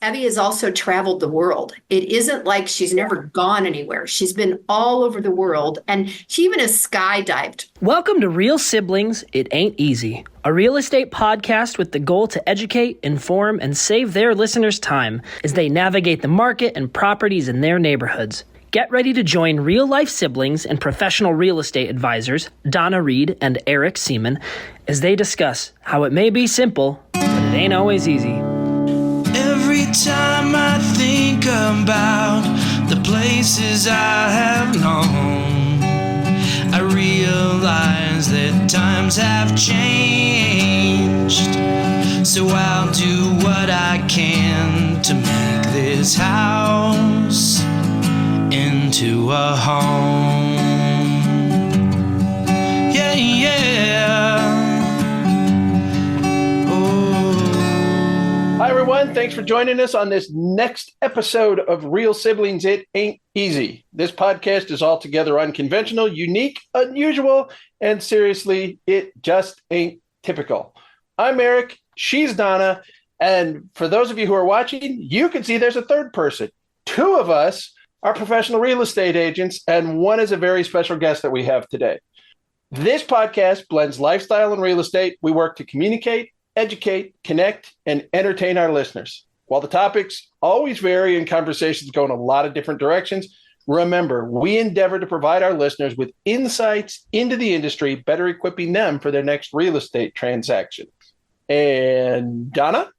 Abby has also traveled the world. It isn't like she's never gone anywhere. She's been all over the world, and she even has skydived. Welcome to Real Siblings, It Ain't Easy, a real estate podcast with the goal to educate, inform, and save their listeners time as they navigate the market and properties in their neighborhoods. Get ready to join real-life siblings and professional real estate advisors, Donna Reed and Eric Seemann, as they discuss how it may be simple, but it ain't always easy. Every time I think about the places I have known, I realize that times have changed. So I'll do what I can to make this house into a home. Yeah, yeah. Hi, everyone. Thanks for joining us on this next episode of Real Siblings, It Ain't Easy. This podcast is altogether unconventional, unique, unusual, and seriously, it just ain't typical. I'm Eric. She's Donna. And for those of you who are watching, you can see there's a third person. Two of us are professional real estate agents, and one is a very special guest that we have today. This podcast blends lifestyle and real estate. We work to communicate, educate, connect, and entertain our listeners. While the topics always vary and conversations go in a lot of different directions, remember, we endeavor to provide our listeners with insights into the industry, better equipping them for their next real estate transaction. And Donna?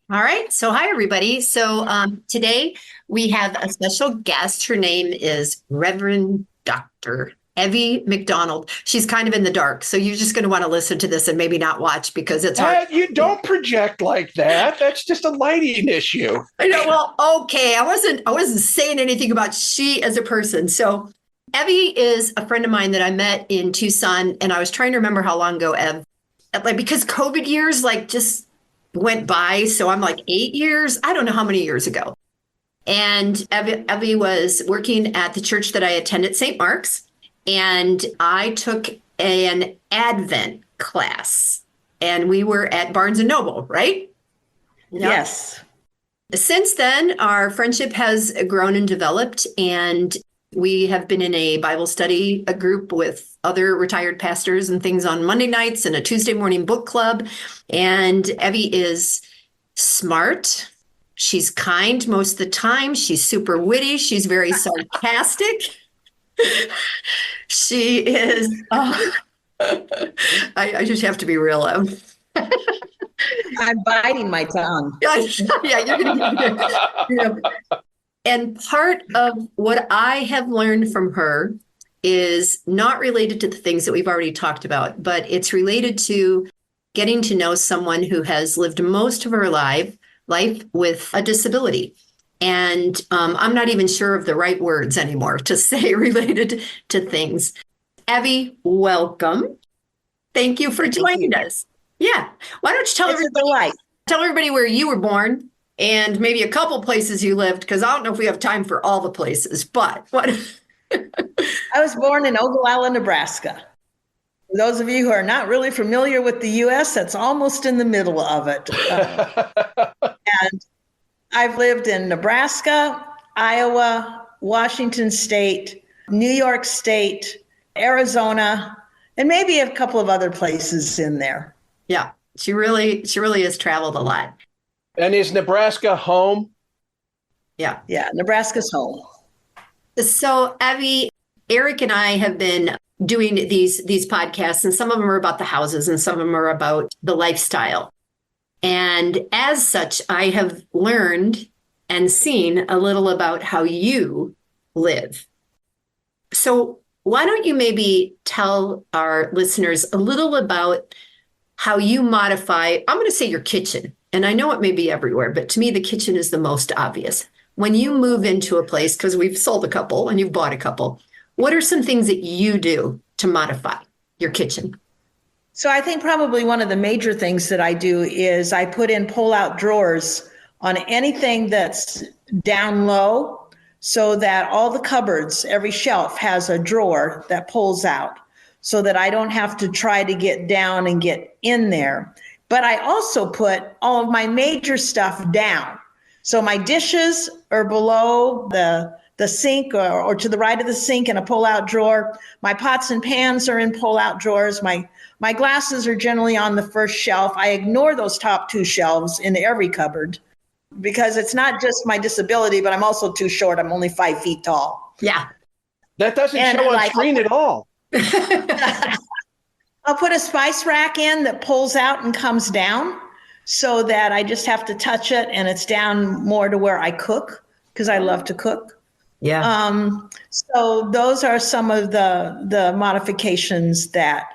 All right. So hi, everybody. So today we have a special guest. Her name is Reverend Dr. Evie McDonald. She's kind of in the dark, so you're just going to want to listen to this and maybe not watch because it's hard. You don't project like that. That's just a lighting issue. I know. Well, okay. I wasn't saying anything about she as a person. So Evie is a friend of mine that I met in Tucson, and I was trying to remember how long ago, Ev, like because COVID years just went by. So I'm like 8 years. I don't know how many years ago. And Evie was working at the church that I attended, St. Mark's. And I took an Advent class, and we were at Barnes & Noble, right? Yep. Yes. Since then, our friendship has grown and developed, and we have been in a Bible study, a group with other retired pastors and things on Monday nights, and a Tuesday morning book club. And Evie is smart. She's kind most of the time. She's super witty. She's very sarcastic. She is, I just have to be real. I'm biting my tongue. Yeah, you're gonna. And part of what I have learned from her is not related to the things that we've already talked about, but it's related to getting to know someone who has lived most of her life with a disability. And I'm not even sure of the right words anymore to say related to things. Evie, welcome. Thank you for joining us. Yeah. Why don't you tell everybody where you were born and maybe a couple places you lived, because I don't know if we have time for all the places, but what? I was born in Ogallala, Nebraska. For those of you who are not really familiar with the U.S., that's almost in the middle of it. And I've lived in Nebraska, Iowa, Washington State, New York State, Arizona, and maybe a couple of other places in there. Yeah, she really has traveled a lot. And is Nebraska home? Yeah. Yeah, Nebraska's home. So, Evie, Eric and I have been doing these podcasts, and some of them are about the houses and some of them are about the lifestyle. And as such, I have learned and seen a little about how you live. So why don't you maybe tell our listeners a little about how you modify, I'm going to say your kitchen. And I know it may be everywhere, but to me, the kitchen is the most obvious. When you move into a place, because we've sold a couple and you've bought a couple, what are some things that you do to modify your kitchen? So I think probably one of the major things that I do is I put in pull-out drawers on anything that's down low so that all the cupboards, every shelf has a drawer that pulls out so that I don't have to try to get down and get in there. But I also put all of my major stuff down So my dishes are below the sink or to the right of the sink in a pull-out drawer. My pots and pans are in pull-out drawers. My glasses are generally on the first shelf. I ignore those top two shelves in every cupboard because it's not just my disability, but I'm also too short. I'm only 5 feet tall. Yeah. That doesn't show on screen at all. I'll put a spice rack in that pulls out and comes down so that I just have to touch it and it's down more to where I cook because I love to cook. Yeah. So those are some of the modifications that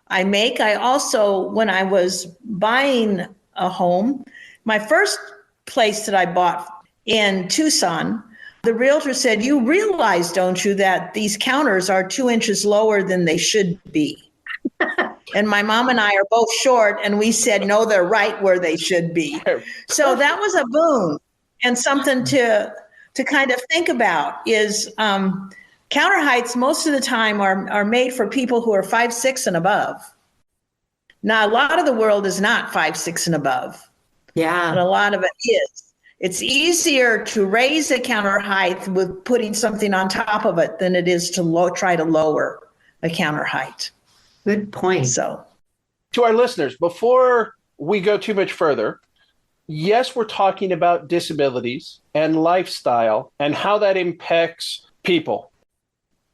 I make. I also, when I was buying a home, my first place that I bought in Tucson, the realtor said, "You realize, don't you, that these counters are 2 inches lower than they should be?" And my mom and I are both short, and we said, "No, they're right where they should be." So that was a boon and something to kind of think about is counter heights most of the time are made for people who are 5'6" and above. Now, a lot of the world is not 5'6" and above. Yeah. And a lot of it is. It's easier to raise a counter height with putting something on top of it than it is to try to lower a counter height. Good point. So, to our listeners, before we go too much further, yes, we're talking about disabilities and lifestyle and how that impacts people.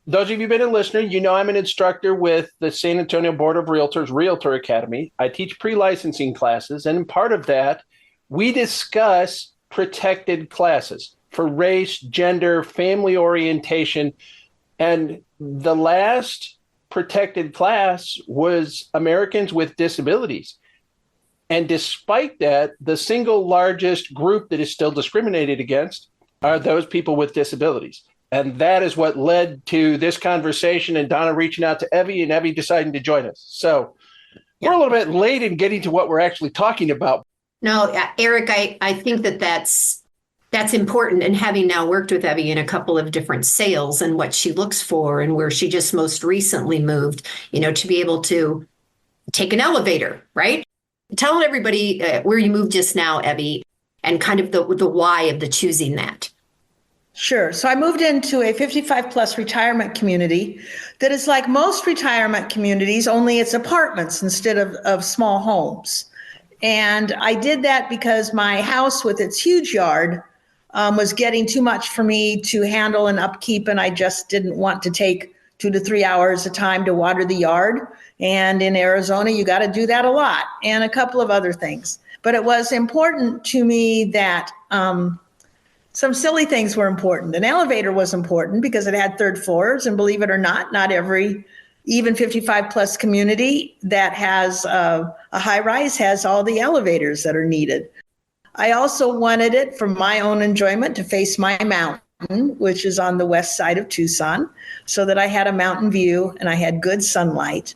Those of you who've been a listener, you know I'm an instructor with the San Antonio Board of Realtors Realtor Academy. I teach pre-licensing classes, and part of that, we discuss protected classes for race, gender, family orientation. And the last protected class was Americans with disabilities. And despite that, the single largest group that is still discriminated against are those people with disabilities. And that is what led to this conversation and Donna reaching out to Evie and Evie deciding to join us. So we're a little bit late in getting to what we're actually talking about. No, Eric, I think that's important. And having now worked with Evie in a couple of different sales and what she looks for and where she just most recently moved, to be able to take an elevator, right? Tell everybody where you moved just now, Evie, and kind of the why of the choosing that. Sure. So I moved into a 55 plus retirement community that is like most retirement communities, only it's apartments instead of small homes. And I did that because my house with its huge yard was getting too much for me to handle and upkeep. And I just didn't want to take 2 to 3 hours of time to water the yard. And in Arizona, you got to do that a lot and a couple of other things. But it was important to me that some silly things were important. An elevator was important because it had third floors. And believe it or not every even 55 plus community that has a high rise has all the elevators that are needed. I also wanted it for my own enjoyment to face my mountain, which is on the west side of Tucson, so that I had a mountain view and I had good sunlight.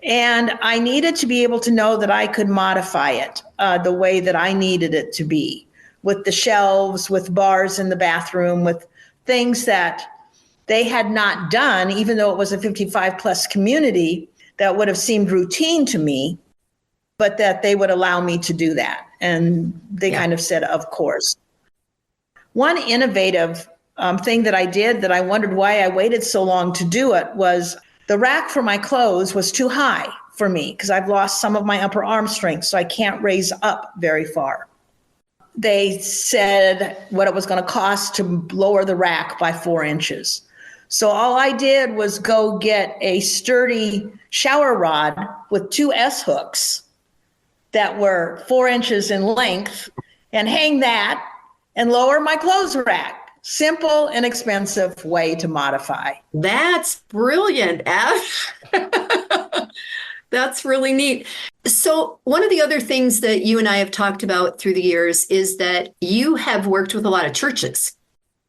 And I needed to be able to know that I could modify it the way that I needed it to be, with the shelves, with bars in the bathroom, with things that they had not done, even though it was a 55 plus community, that would have seemed routine to me, but that they would allow me to do that. And they kind of said, of course. One innovative thing that I did that I wondered why I waited so long to do it was the rack for my clothes was too high for me because I've lost some of my upper arm strength, so I can't raise up very far. They said what it was going to cost to lower the rack by 4 inches. So all I did was go get a sturdy shower rod with 2 S hooks that were 4 inches in length and hang that and lower my clothes rack. Simple, inexpensive way to modify. That's brilliant, Ev. That's really neat. So one of the other things that you and I have talked about through the years is that you have worked with a lot of churches.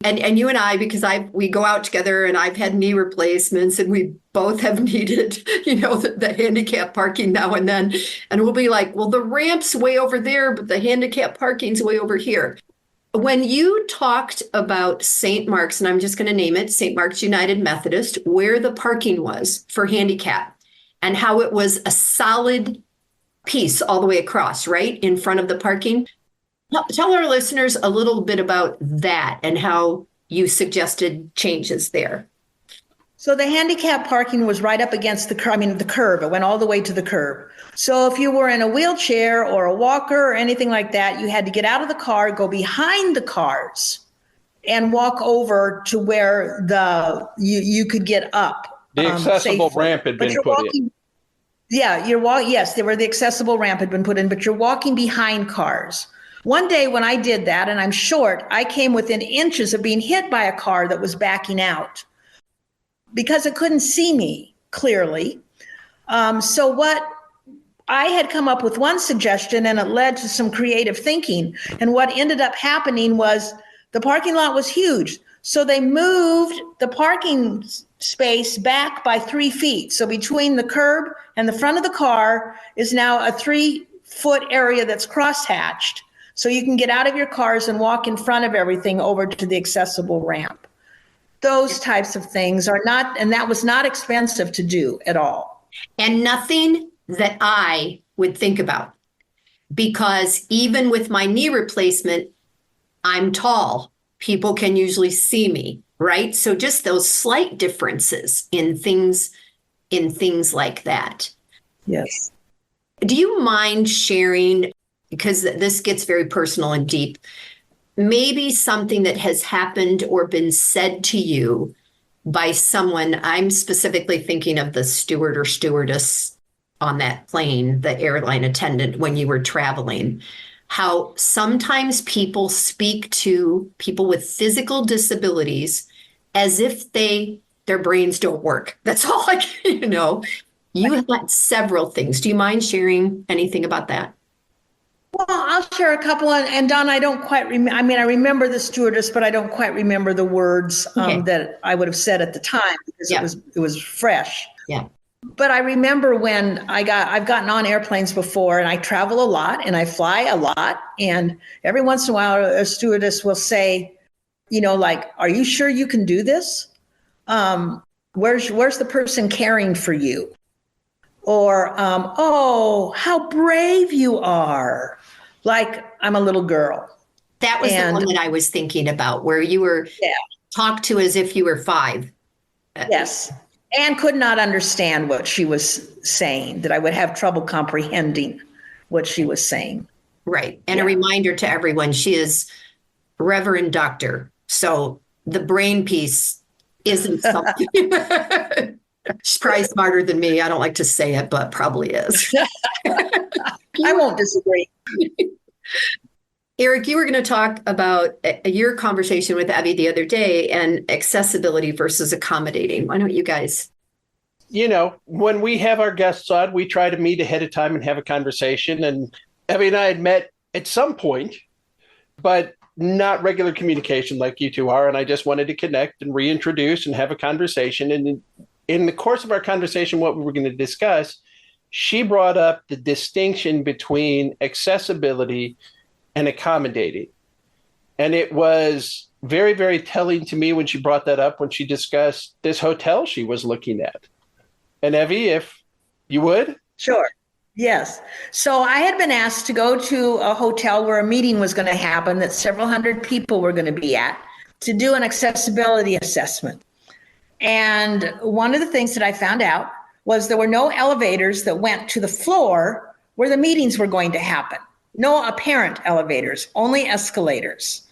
And you and I, because we go out together and I've had knee replacements and we both have needed, the handicap parking now and then. And we'll be like, well, the ramp's way over there, but the handicap parking's way over here. When you talked about St. Mark's, and I'm just going to name it, St. Mark's United Methodist, where the parking was for handicap and how it was a solid piece all the way across, right, in front of the parking. Tell our listeners a little bit about that and how you suggested changes there. So the handicap parking was right up against the curb. It went all the way to the curb. So if you were in a wheelchair or a walker or anything like that, you had to get out of the car, go behind the cars, and walk over to where you could get up. The accessible ramp had been put in. Yeah, yes, the accessible ramp had been put in, but you're walking behind cars. One day when I did that, and I'm short, I came within inches of being hit by a car that was backing out because it couldn't see me clearly. So what I had come up with one suggestion, and it led to some creative thinking. And what ended up happening was the parking lot was huge. So they moved the parking space back by 3 feet. So between the curb and the front of the car is now a 3-foot area that's crosshatched. So you can get out of your cars and walk in front of everything over to the accessible ramp. Those types of things are not, and that was not expensive to do at all. And nothing that I would think about, because even with my knee replacement, I'm tall. People can usually see me, right? So just those slight differences in things like that. Yes. Do you mind sharing, because this gets very personal and deep, maybe something that has happened or been said to you by someone? I'm specifically thinking of the steward or stewardess on that plane, the airline attendant, when you were traveling, how sometimes people speak to people with physical disabilities as if their brains don't work. That's all I can, You have got several things. Do you mind sharing anything about that? Well, I'll share a couple. And Donna, I don't quite remember. I mean, I remember the stewardess, but I don't quite remember the words that I would have said at the time because it was fresh. Yeah. But I remember when I've gotten on airplanes before, and I travel a lot and I fly a lot. And every once in a while, a stewardess will say, like, "Are you sure you can do this? Where's the person caring for you?" Or, "Oh, how brave you are." Like I'm a little girl. That was the one that I was thinking about, where you were talked to as if you were 5. Yes. And could not understand what she was saying, that I would have trouble comprehending what she was saying. Right. And a reminder to everyone, she is Reverend Doctor. So the brain piece isn't something. She's probably smarter than me. I don't like to say it, but probably is. I won't disagree. Eric, you were going to talk about your conversation with Abby the other day and accessibility versus accommodating. Why don't you guys? When we have our guests on, we try to meet ahead of time and have a conversation. And Abby and I had met at some point, but not regular communication like you two are. And I just wanted to connect and reintroduce and have a conversation. And in the course of our conversation, what we were going to discuss, she brought up the distinction between accessibility and accommodating. And it was very, very telling to me when she brought that up, when she discussed this hotel she was looking at. And Evie, if you would? Sure. Yes. So I had been asked to go to a hotel where a meeting was going to happen that several hundred people were going to be at to do an accessibility assessment. And one of the things that I found out was there were no elevators that went to the floor where the meetings were going to happen. No apparent elevators, only escalators.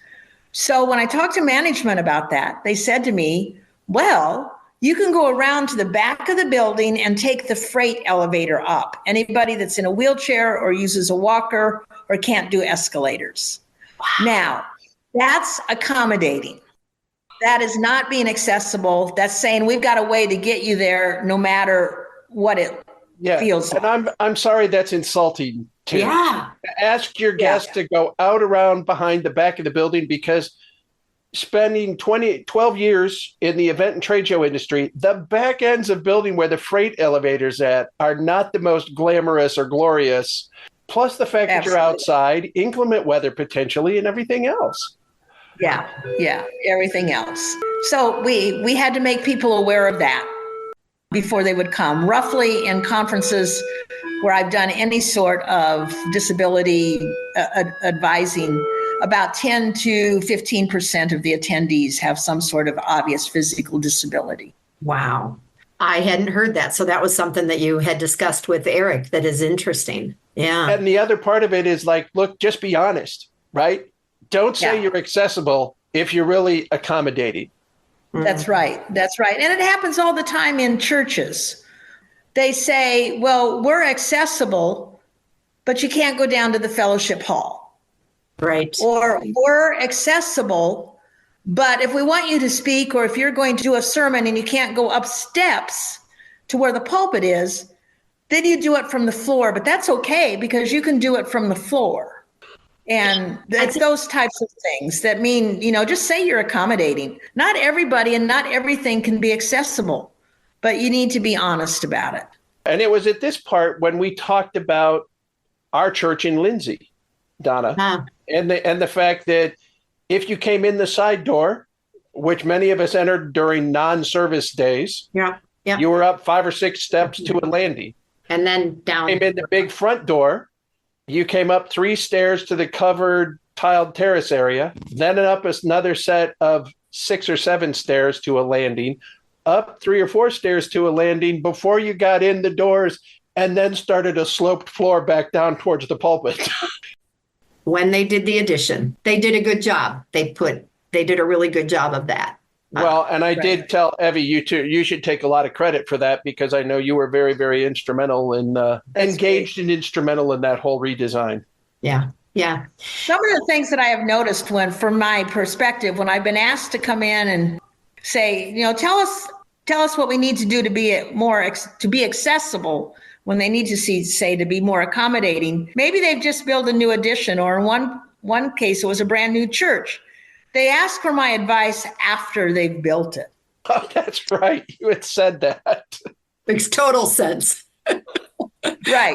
So when I talked to management about that, they said to me, well, you can go around to the back of the building and take the freight elevator up. Anybody that's in a wheelchair or uses a walker or can't do escalators. Wow. Now, that's accommodating. That is not being accessible. That's saying we've got a way to get you there no matter what it feels like. And I'm sorry that's insulting too. Yeah. Ask your guests to go out around behind the back of the building, because spending 12 years in the event and trade show industry, the back ends of building where the freight elevators are not the most glamorous or glorious. Plus the fact that you're outside, inclement weather potentially, and everything else. Yeah, everything else. So we had to make people aware of that. before they would come. Roughly in conferences where I've done any sort of disability advising, about 10 to 15% of the attendees have some sort of obvious physical disability. Wow. I hadn't heard that. So that was something that you had discussed with Eric that is interesting. Yeah. And the other part of it is like, look, just be honest, right? Don't say you're accessible if you're really accommodating. That's right. That's right. And it happens all the time in churches. They say, well, we're accessible, but you can't go down to the fellowship hall. Right. Or we're accessible, but if we want you to speak, or if you're going to do a sermon and you can't go up steps to where the pulpit is, then you do it from the floor. But that's okay because you can do it from the floor. And it's those types of things that mean, just say you're accommodating. Not everybody and not everything can be accessible, but you need to be honest about it. And it was at this part when we talked about our church in Lindsey, Donna, and the fact that if you came in the side door, which many of us entered during non-service days, you were up 5 or 6 steps to a landing. And then down. Came in the big front door, you came up 3 stairs to the covered tiled terrace area, then up another set of 6 or 7 stairs to a landing, up 3 or 4 stairs to a landing before you got in the doors, and then started a sloped floor back down towards the pulpit. When they did the addition, they did a good job. They did a really good job of that. Well, and I did tell Evie, you should take a lot of credit for that because I know you were very, very instrumental and engaged and instrumental in that whole redesign. Yeah. Yeah. Some of the things that I have noticed from my perspective, when I've been asked to come in and say, tell us what we need to do to be accessible, when they need to say to be more accommodating. Maybe they've just built a new addition, or in one case, it was a brand new church. They ask for my advice after they've built it. Oh, that's right. You had said that. Makes total sense. Right.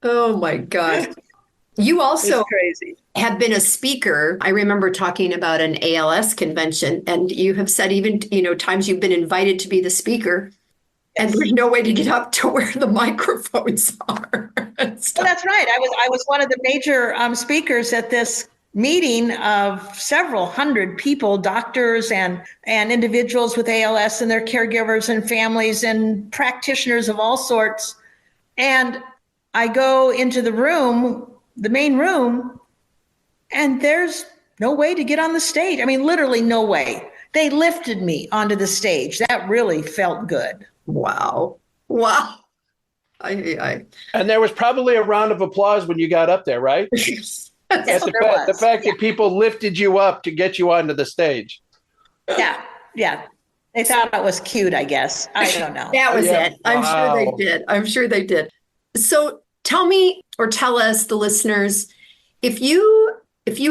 Oh my God. You also crazy. Have been a speaker. I remember talking about an ALS convention, and you have said even, times you've been invited to be the speaker. And there's no way to get up to where the microphones are. Well, that's right. I was one of the major speakers at this meeting of several hundred people, doctors and individuals with ALS and their caregivers and families and practitioners of all sorts. And I go into the main room, and there's no way to get on the stage. I mean, literally no way. They lifted me onto the stage. That really felt good. Wow. And there was probably a round of applause when you got up there, right? The fact that people lifted you up to get you onto the stage. Yeah. They thought it was cute, I guess. I don't know. That was it. I'm sure they did. So tell me, or tell us, the listeners, if you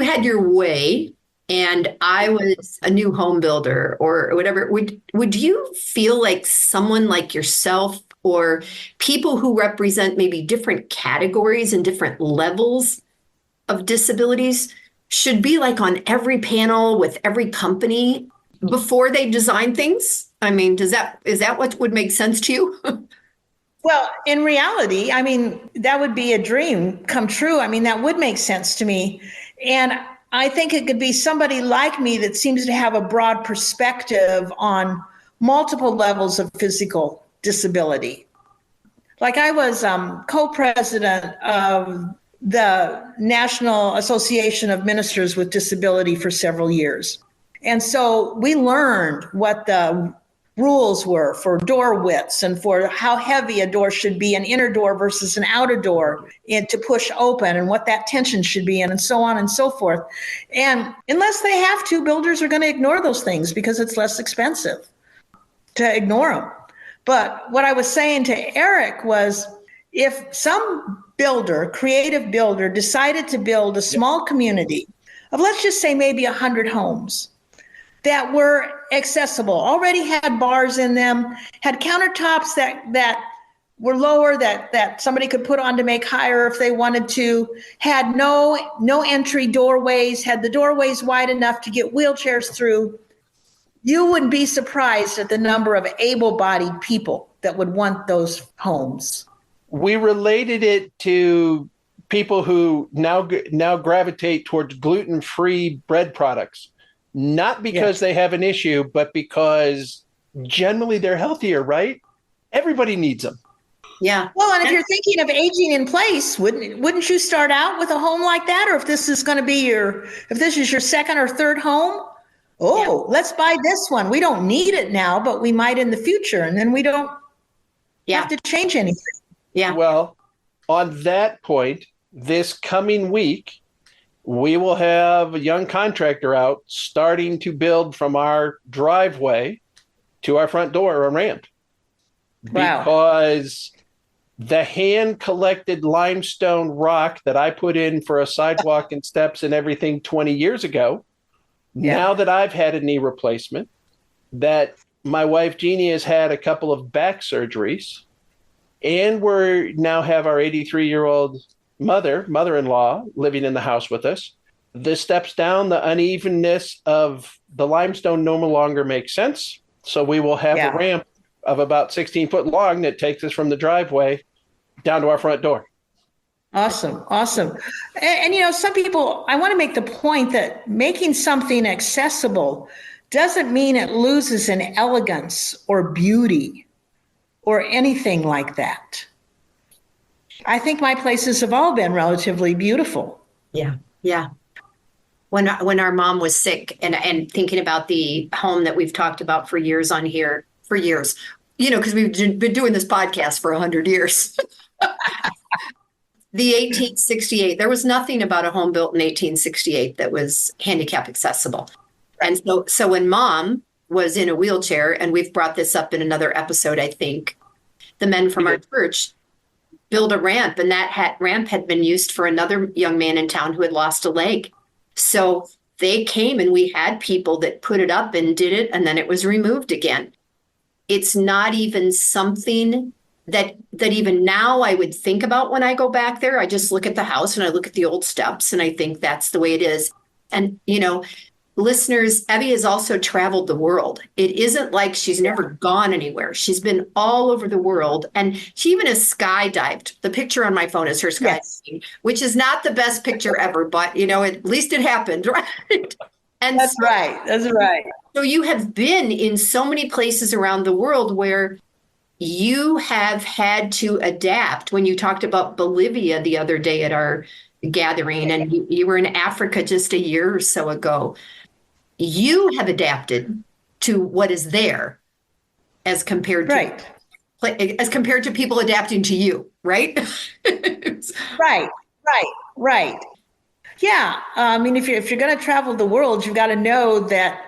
had your way, and I was a new home builder or whatever, would you feel like someone like yourself or people who represent maybe different categories and different levels of disabilities should be like on every panel with every company before they design things? I mean, is that what would make sense to you? Well, in reality, I mean, that would be a dream come true. I mean, that would make sense to me. And I think it could be somebody like me that seems to have a broad perspective on multiple levels of physical disability. Like I was co-president of the National Association of Ministers with Disability for several years. And so we learned what the rules were for door widths and for how heavy a door should be, an inner door versus an outer door, and to push open, and what that tension should be in, and so on and so forth. And unless they have to, builders are going to ignore those things because it's less expensive to ignore them. But what I was saying to Eric was, if some creative builder decided to build a small community of, let's just say, maybe 100 homes that were accessible, already had bars in them, had countertops that were lower, that somebody could put on to make higher if they wanted to, had no entry doorways, had the doorways wide enough to get wheelchairs through, you wouldn't be surprised at the number of able-bodied people that would want those homes. We related it to people who now gravitate towards gluten-free bread products, not because they have an issue, but because generally they're healthier, right? Everybody needs them. Yeah. Well, and if you're thinking of aging in place, wouldn't you start out with a home like that? Or if this is going to be if this is your second or third home, let's buy this one. We don't need it now, but we might in the future. And then we don't have to change anything. Yeah. Well, on that point, this coming week, we will have a young contractor out starting to build from our driveway to our front door a ramp. Wow. Because the hand-collected limestone rock that I put in for a sidewalk and steps and everything 20 years ago, now that I've had a knee replacement, that my wife Jeannie has had a couple of back surgeries, and we now have our 83-year-old mother-in-law living in the house with us, the steps down, the unevenness of the limestone no longer makes sense. So we will have a ramp of about 16 foot long that takes us from the driveway down to our front door. Awesome. And some people, I want to make the point that making something accessible doesn't mean it loses in elegance or beauty or anything like that. I think my places have all been relatively beautiful. Yeah. When our mom was sick, and thinking about the home that we've talked about for years on here, because we've been doing this podcast for 100 years. The 1868, there was nothing about a home built in 1868 that was handicap accessible. And so when Mom was in a wheelchair, and we've brought this up in another episode, I think, the men from our church built a ramp, and that ramp had been used for another young man in town who had lost a leg. So they came, and we had people that put it up and did it, and then it was removed again. It's not even something that even now I would think about when I go back there. I just look at the house and I look at the old steps, and I think that's the way it is. And, listeners, Evie has also traveled the world. It isn't like she's never gone anywhere. She's been all over the world, and she even has skydived. The picture on my phone is her skydiving, which is not the best picture ever, but, at least it happened, right? And That's right. So you have been in so many places around the world where you have had to adapt. When you talked about Bolivia the other day at our gathering, and you were in Africa just a year or so ago, you have adapted to what is there as compared to people adapting to you, right? Right. Yeah. If you're going to travel the world, you've got to know that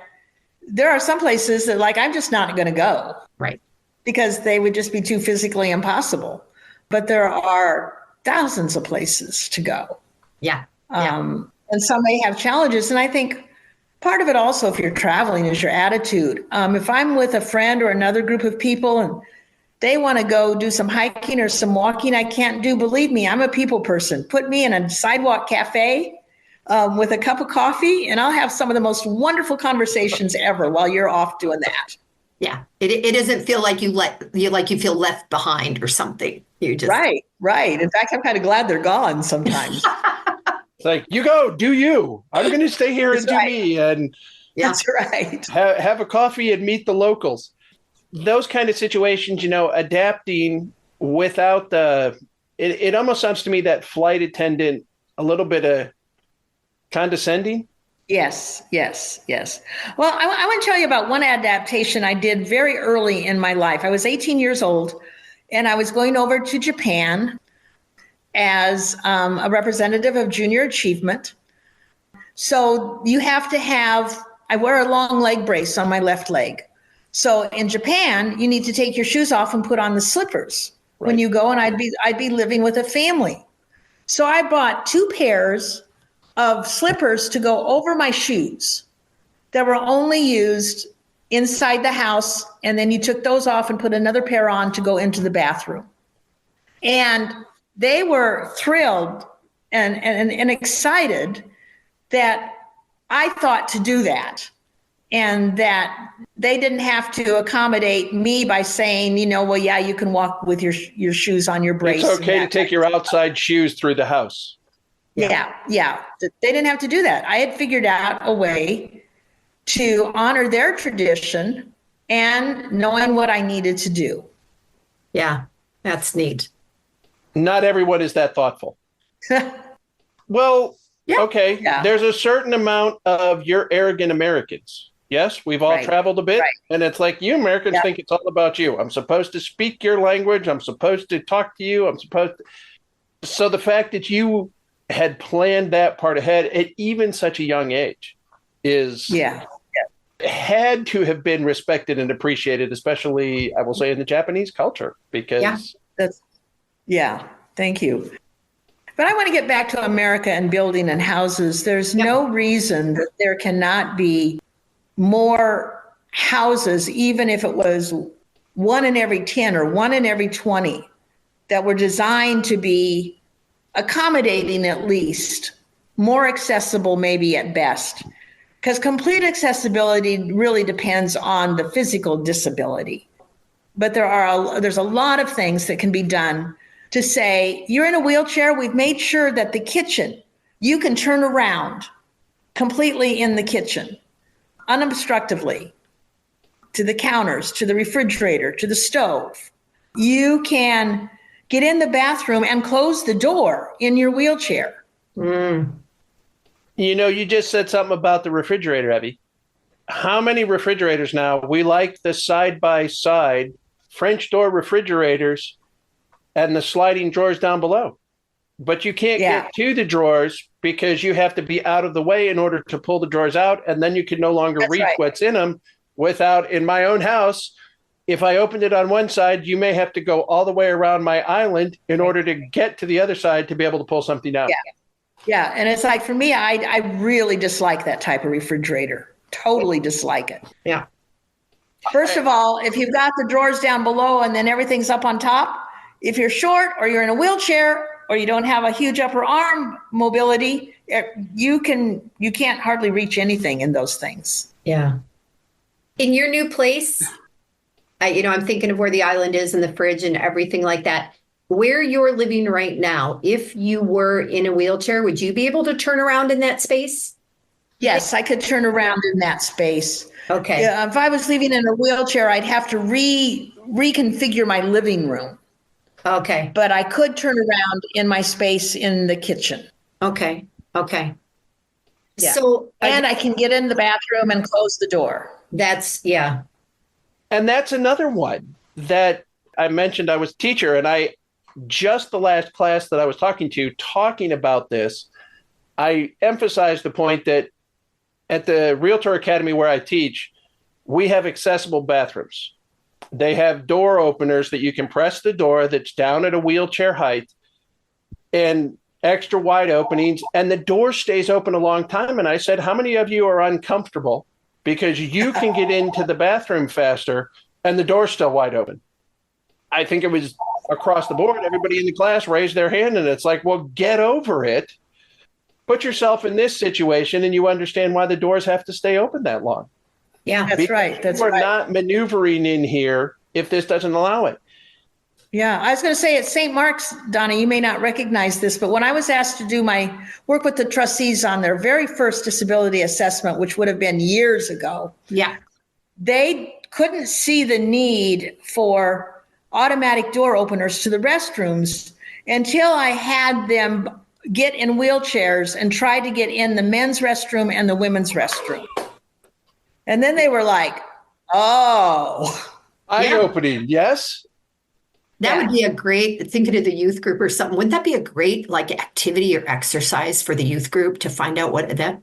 there are some places that, I'm just not going to go. Right. Because they would just be too physically impossible. But there are thousands of places to go. Yeah. And some may have challenges. And I think part of it also, if you're traveling, is your attitude. If I'm with a friend or another group of people and they want to go do some hiking or some walking I can't do, believe me, I'm a people person. Put me in a sidewalk cafe with a cup of coffee, and I'll have some of the most wonderful conversations ever while you're off doing that. Yeah, it doesn't feel like you feel left behind or something. You just right. In fact, I'm kind of glad they're gone sometimes. It's like, you go, do you? I'm going to stay here and do me, and that's right. Have a coffee and meet the locals. Those kind of situations, adapting without it almost sounds to me that flight attendant a little bit of condescending. Yes. Well, I want to tell you about one adaptation I did very early in my life. I was 18 years old, and I was going over to Japan as a representative of junior achievement. So you have to I wear a long leg brace on my left leg. So in Japan, you need to take your shoes off and put on the slippers when you go, and I'd be living with a family. So I bought 2 pairs of slippers to go over my shoes that were only used inside the house. And then you took those off and put another pair on to go into the bathroom. And they were thrilled and excited that I thought to do that. and that they didn't have to accommodate me by saying, well, yeah, you can walk with your shoes on your brace. It's okay to take your outside shoes through the house. Yeah. They didn't have to do that. I had figured out a way to honor their tradition and knowing what I needed to do. Yeah, that's neat. Not everyone is that thoughtful. Well, Yeah. Okay. Yeah. There's a certain amount of you're arrogant Americans. Yes, we've all Right. traveled a bit. Right. And it's like you Americans Yep. think it's all about you. I'm supposed to speak your language. I'm supposed to talk to you. So the fact that you had planned that part ahead at even such a young age is had to have been respected and appreciated, especially, I will say, in the Japanese culture, because Thank you. But I want to get back to America and building and houses. There's no reason that there cannot be more houses, even if it was 1 in every 10 or 1 in every 20, that were designed to be accommodating, at least more accessible, maybe at best. Because complete accessibility really depends on the physical disability. But there's a lot of things that can be done to say, you're in a wheelchair, we've made sure that the kitchen, you can turn around completely in the kitchen, unobstructively, to the counters, to the refrigerator, to the stove. You can get in the bathroom and close the door in your wheelchair. Mm. You just said something about the refrigerator, Evie. How many refrigerators now? We like the side-by-side French door refrigerators and the sliding drawers down below. But you can't get to the drawers because you have to be out of the way in order to pull the drawers out, and then you can no longer reach what's in them without, in my own house, if I opened it on one side, you may have to go all the way around my island in order to get to the other side to be able to pull something out. Yeah, and it's like, for me, I really dislike that type of refrigerator. Totally dislike it. Yeah. First of all, if you've got the drawers down below and then everything's up on top, if you're short or you're in a wheelchair or you don't have a huge upper arm mobility, you can't hardly reach anything in those things. Yeah. In your new place, I'm thinking of where the island is and the fridge and everything like that. Where you're living right now, if you were in a wheelchair, would you be able to turn around in that space? Yes, I could turn around in that space. Okay. Yeah, if I was living in a wheelchair, I'd have to reconfigure my living room. Okay. But I could turn around in my space in the kitchen. Okay. Yeah. So, and I can get in the bathroom and close the door. And that's another one that I mentioned. I was a teacher, and just the last class that I was talking about this, I emphasized the point that at the Realtor Academy where I teach, we have accessible bathrooms. They have door openers that you can press the door that's down at a wheelchair height and extra wide openings, and the door stays open a long time. And I said, how many of you are uncomfortable because you can get into the bathroom faster and the door's still wide open? I think it was across the board. Everybody in the class raised their hand, and it's like, well, get over it. Put yourself in this situation and you understand why the doors have to stay open that long. Yeah, that's right. We're not maneuvering in here if this doesn't allow it. Yeah, I was going to say at St. Mark's, Donna, you may not recognize this, but when I was asked to do my work with the trustees on their very first disability assessment, which would have been years ago, they couldn't see the need for automatic door openers to the restrooms until I had them get in wheelchairs and try to get in the men's restroom and the women's restroom. And then they were like, oh. Eye-opening, yes? That would be a great, thinking of the youth group or something, wouldn't that be a great activity or exercise for the youth group to find out what that,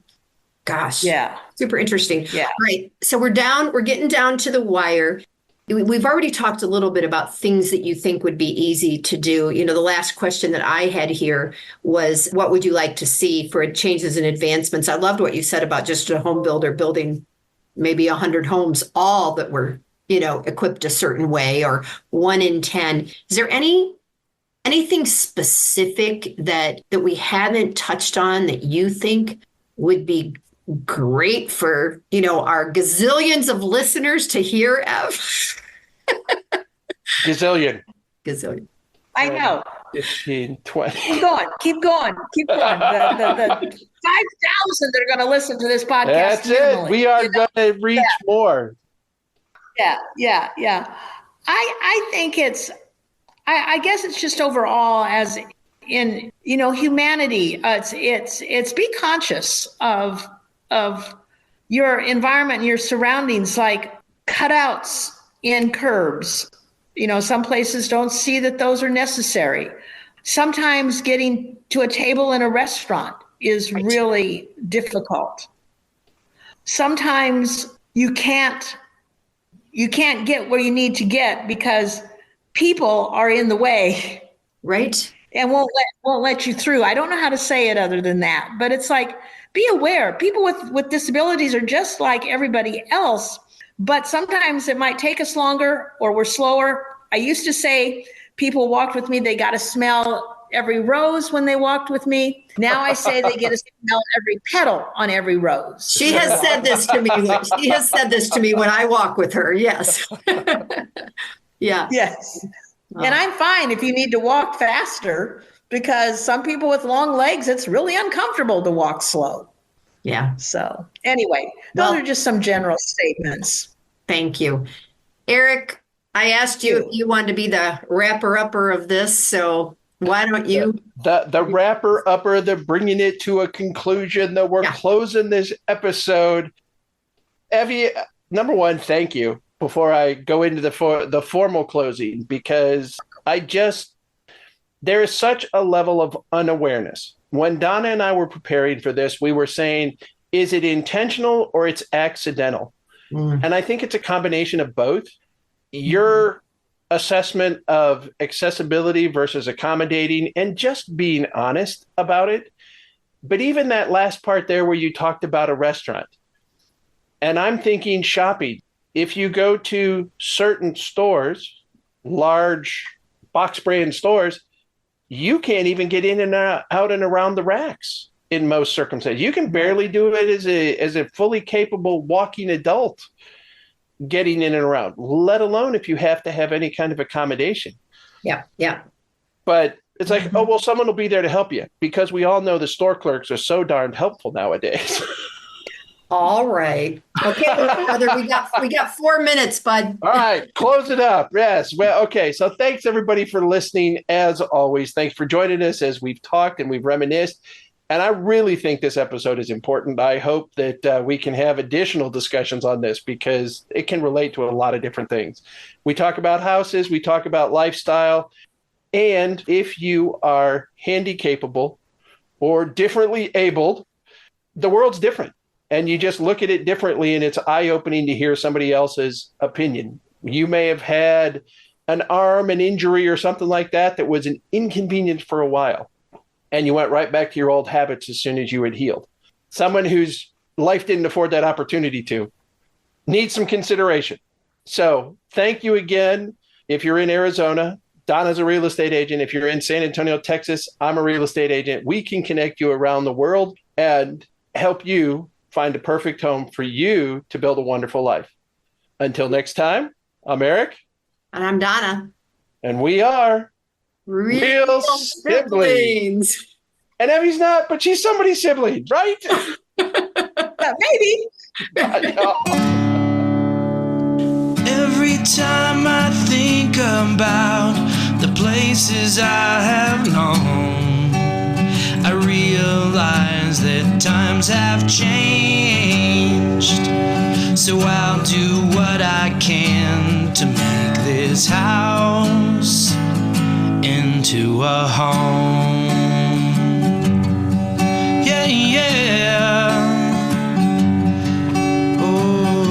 gosh. Yeah. Super interesting. Yeah. All right. So we're getting down to the wire. We've already talked a little bit about things that you think would be easy to do. The last question that I had here was, what would you like to see for changes and advancements? I loved what you said about just a home builder building maybe 100 homes, all that were, equipped a certain way, or 1 in 10. Is there anything specific that we haven't touched on that you think would be great for, our gazillions of listeners to hear, Ev. Gazillion. Gazillion. I know. 15, 20. Keep going. The 5,000 that are going to listen to this podcast. That's minimally, it. We are going to reach more. Yeah. I think I guess it's just overall as in, humanity, it's be conscious of your environment and your surroundings, like cutouts in curbs. Some places don't see that those are necessary. Sometimes getting to a table in a restaurant is really difficult. Sometimes you can't get where you need to get because people are in the way. Right. And won't let you through. I don't know how to say it other than that, but it's like, be aware. People with disabilities are just like everybody else, but sometimes it might take us longer or we're slower. I used to say people walked with me, they got to smell every rose when they walked with me. Now I say they get to smell every petal on every rose. She has said this to me. She has said this to me when I walk with her. Yes. Yeah. Yes. And I'm fine if you need to walk faster, because some people with long legs, it's really uncomfortable to walk slow. Yeah. So anyway, those are just some general statements. Thank you. Eric, I asked you if you wanted to be the wrapper-upper of this, so why don't you? The wrapper-upper, they're bringing it to a conclusion, that we're closing this episode. Evie, number one, thank you before I go into the formal closing, because there is such a level of unawareness. When Donna and I were preparing for this, we were saying, is it intentional or it's accidental? And I think it's a combination of both. Your assessment of accessibility versus accommodating and just being honest about it. But even that last part there where you talked about a restaurant, and I'm thinking shopping. If you go to certain stores, large box brand stores, you can't even get in and out and around the racks in most circumstances. You can barely do it as a fully capable walking adult getting in and around, let alone if you have to have any kind of accommodation. Yeah. But it's like, oh, well, someone will be there to help you, because we all know the store clerks are so darn helpful nowadays. All right. Okay, brother, we got 4 minutes, bud. All right, close it up. Yes. Well, okay. So thanks everybody for listening. As always, thanks for joining us as we've talked and we've reminisced. And I really think this episode is important. I hope that we can have additional discussions on this, because it can relate to a lot of different things. We talk about houses, we talk about lifestyle, and if you are handy capable or differently abled, the world's different. And you just look at it differently, and it's eye-opening to hear somebody else's opinion. You may have had an arm, an injury, or something like that was an inconvenience for a while, and you went right back to your old habits as soon as you had healed. Someone whose life didn't afford that opportunity to needs some consideration. So thank you again. If you're in Arizona, Donna's a real estate agent. If you're in San Antonio, Texas, I'm a real estate agent. We can connect you around the world and help you find a perfect home for you to build a wonderful life. Until next time, I'm Eric. And I'm Donna. And we are Real Siblings. And Emmy's not, but she's somebody's sibling, right? Maybe. Every time I think about the places I have known, I realize that times have changed. So I'll do what I can to make this house into a home. Yeah. Oh.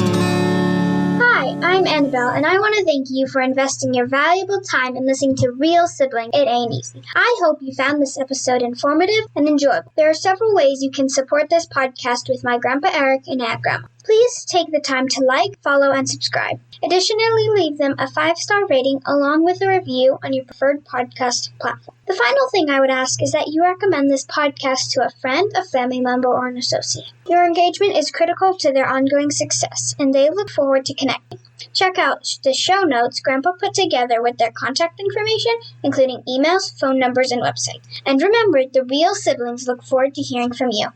Hi, I'm Envy. Belle, and I want to thank you for investing your valuable time in listening to Real Siblings. It Ain't Easy. I hope you found this episode informative and enjoyable. There are several ways you can support this podcast with my Grandpa Eric and Aunt Grandma. Please take the time to like, follow, and subscribe. Additionally, leave them a 5-star rating along with a review on your preferred podcast platform. The final thing I would ask is that you recommend this podcast to a friend, a family member, or an associate. Your engagement is critical to their ongoing success, and they look forward to connecting. Check out the show notes Grandpa put together with their contact information, including emails, phone numbers, and website. And remember, the Real Siblings look forward to hearing from you.